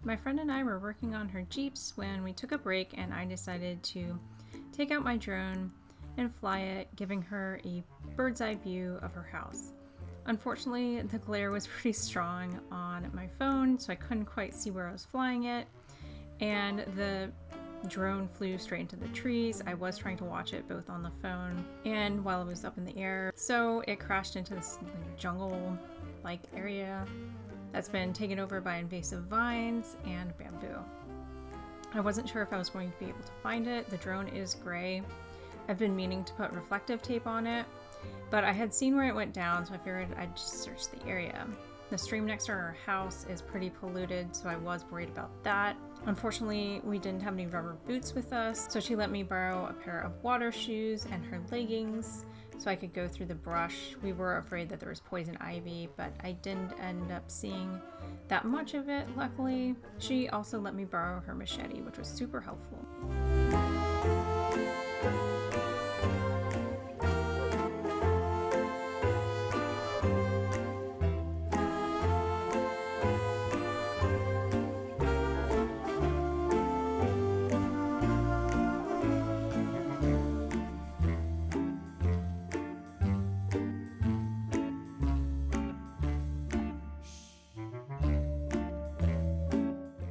My friend and I were working on her Jeeps when we took a break and I decided to take out my drone and fly it, giving her a bird's eye view of her house. Unfortunately, the glare was pretty strong on my phone, so I couldn't quite see where I was flying it, and the drone flew straight into the trees. I was trying to watch it both on the phone and while it was up in the air, so it crashed into this jungle-like area that's been taken over by invasive vines and bamboo. I wasn't sure if I was going to be able to find it. The drone is gray. I've been meaning to put reflective tape on it, but I had seen where it went down, so I figured I'd just search the area. The stream next to our house is pretty polluted, so I was worried about that. Unfortunately, we didn't have any rubber boots with us, so she let me borrow a pair of water shoes and her leggings so I could go through the brush. We were afraid that there was poison ivy, but I didn't end up seeing that much of it, luckily. She also let me borrow her machete, which was super helpful.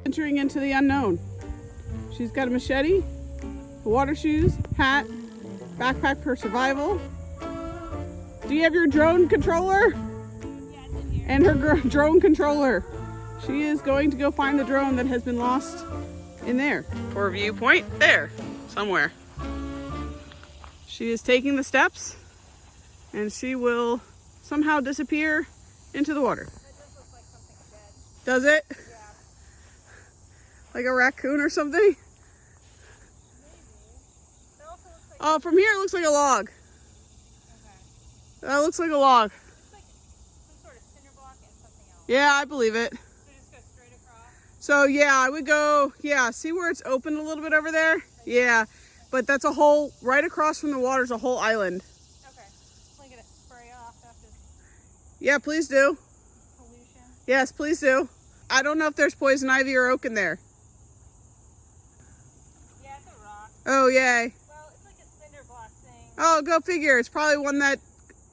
Entering into the unknown. She's got a machete, water shoes, hat, backpack for survival. Do you have your drone controller? Yeah, it's in here. And her drone controller. She is going to go find the drone that has been lost in there. For a viewpoint, there, somewhere. She is taking the steps and she will somehow disappear into the water. That does look like something dead. Does it? Yeah. Like a raccoon or something? Maybe. It also looks like Oh, from here it looks like a log. okay. That looks like a log. It's like some sort of cinder block and something else. Yeah, I believe it. So just go straight across. So yeah, I would go, yeah, see where it's open a little bit over there? Yeah, but that's a whole, right across from the water is a whole island. Okay. I'm gonna spray off after Yeah, please do. pollution. Yes, please do. I don't know if there's poison ivy or oak in there. Yeah, it's a rock. Oh, yay. Well, it's like a cinder block thing. Oh, go figure. It's probably one that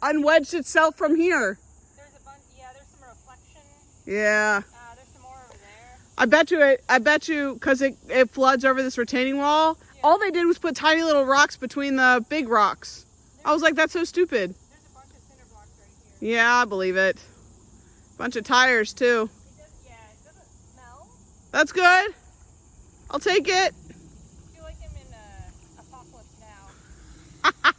unwedged itself from here. There's a bunch. Yeah, there's some reflection. Yeah. There's some more over there. I bet you, because it floods over this retaining wall, Yeah. all they did was put tiny little rocks between the big rocks. I was like, that's so stupid. There's a bunch of cinder blocks right here. Yeah, I believe it. Bunch of tires, too. It doesn't smell. That's good. I'll take it. I feel like I'm in Apocalypse Now.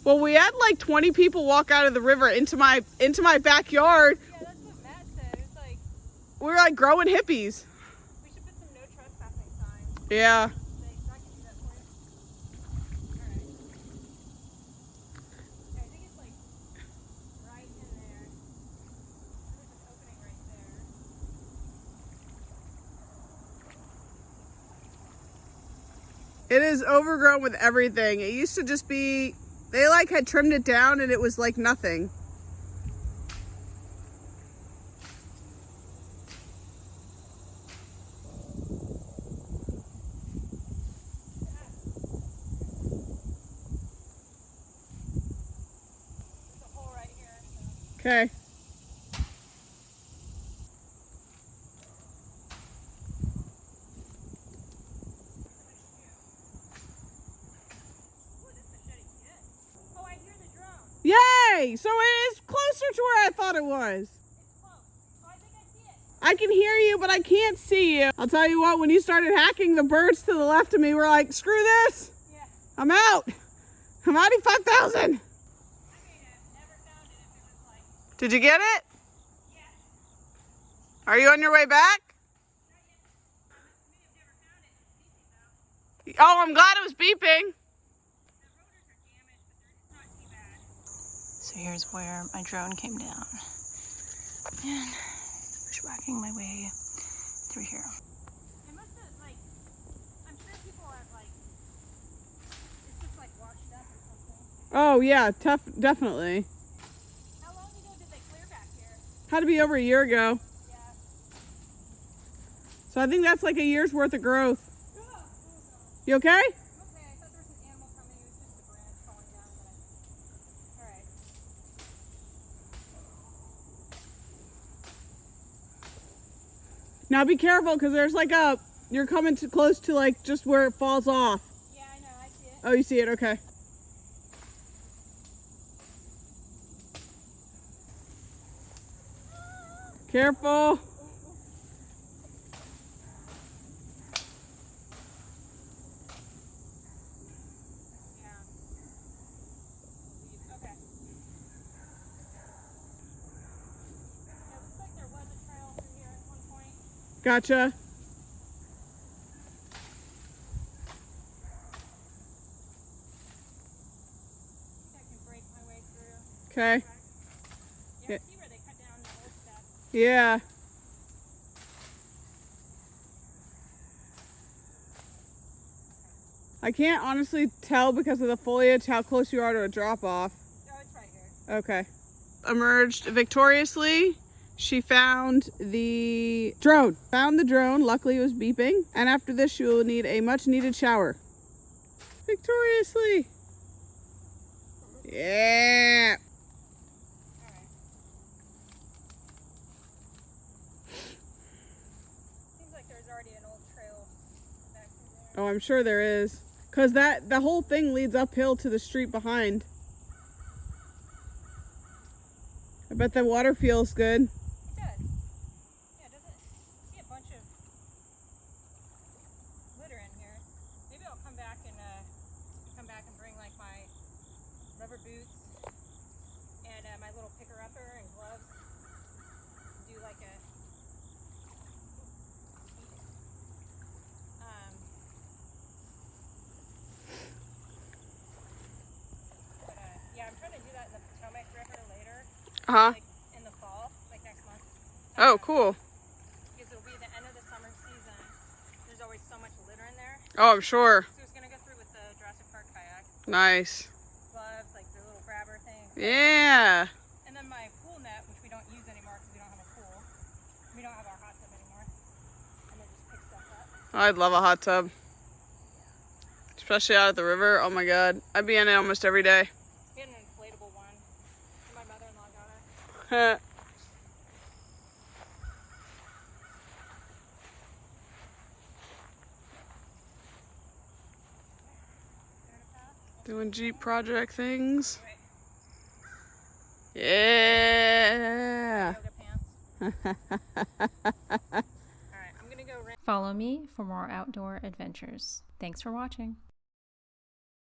Well, we had like 20 people walk out of the river into my backyard. Yeah, that's what Matt said. It's like We were like growing hippies. we should put some no trespassing signs. Yeah. Thanks. I can do that for you. Alright. Okay, I think it's like right in there. There's an opening right there. It is overgrown with everything. It used to just be, they like had trimmed it down and it was like nothing. There's a hole right here. So. Okay. Ooh, this machete's good. Oh, I hear the drone. Yay! So it is closer to where I thought it was. It's close. Oh, I think I see it. I can hear you, but I can't see you. I'll tell you what, when you started hacking, the birds to the left of me were like, screw this. Yeah. I'm out. I'm out of 5,000. I mean, I've never found it if it was like, Did you get it? yeah. Are you on your way back? Not yet. I may have never found it. It's beeping though. Oh, I'm glad it was beeping. The rotors are damaged, but it's not too bad. So here's where my drone came down. And bushwhacking my way through here. It must have, like, I'm sure people have, like, it's just, like, washed up or something. Oh yeah, definitely. How long ago did they clear back here? Had to be over a year ago. Yeah. So I think that's like a year's worth of growth. You okay? Okay, I thought there was an animal coming. It was just a branch falling down. Alright. Now be careful because there's like you're coming too close to like just where it falls off. Yeah, I know. I see it. Oh, you see it? Okay. Careful. Yeah. Okay. Yeah, it looks like there was a trail through here at one point. Gotcha. I think I can break my way through. Okay. Yeah, I see where they cut down the old stuff. Yeah. I can't honestly tell because of the foliage how close you are to a drop off. Oh, it's right here. Okay. Emerged victoriously. She found the drone. Found the drone. Luckily it was beeping. And after this she will need a much needed shower. Victoriously. Yeah. Alright. Seems like there's already an old trail back through there. Oh, I'm sure there is. Because the whole thing leads uphill to the street behind. I bet the water feels good. It does. Yeah, it doesn't. I see a bunch of litter in here. Maybe I'll come back and bring like my rubber boots and my little picker upper and gloves. Do like a yeah, I'm trying to do that in the Potomac River later. Uh-huh. Like in the fall, like next month. Oh, cool. Because it'll be the end of the summer season. There's always so much litter in there. Oh, I'm sure. So it's gonna go through with the Jurassic Park kayak. Nice. Gloves, like the little grabber thing. Yeah. And then my pool net, which we don't use anymore because we don't have a pool. We don't have our hot tub anymore. And then just pick stuff up. I'd love a hot tub. Especially out at the river. Oh my god. I'd be in it almost every day. We had an inflatable one. My mother-in-law got it. Doing Jeep project things. Right. Yeah. Yoga pants. Alright, I'm gonna go rent. Follow me for more outdoor adventures. Thanks for watching.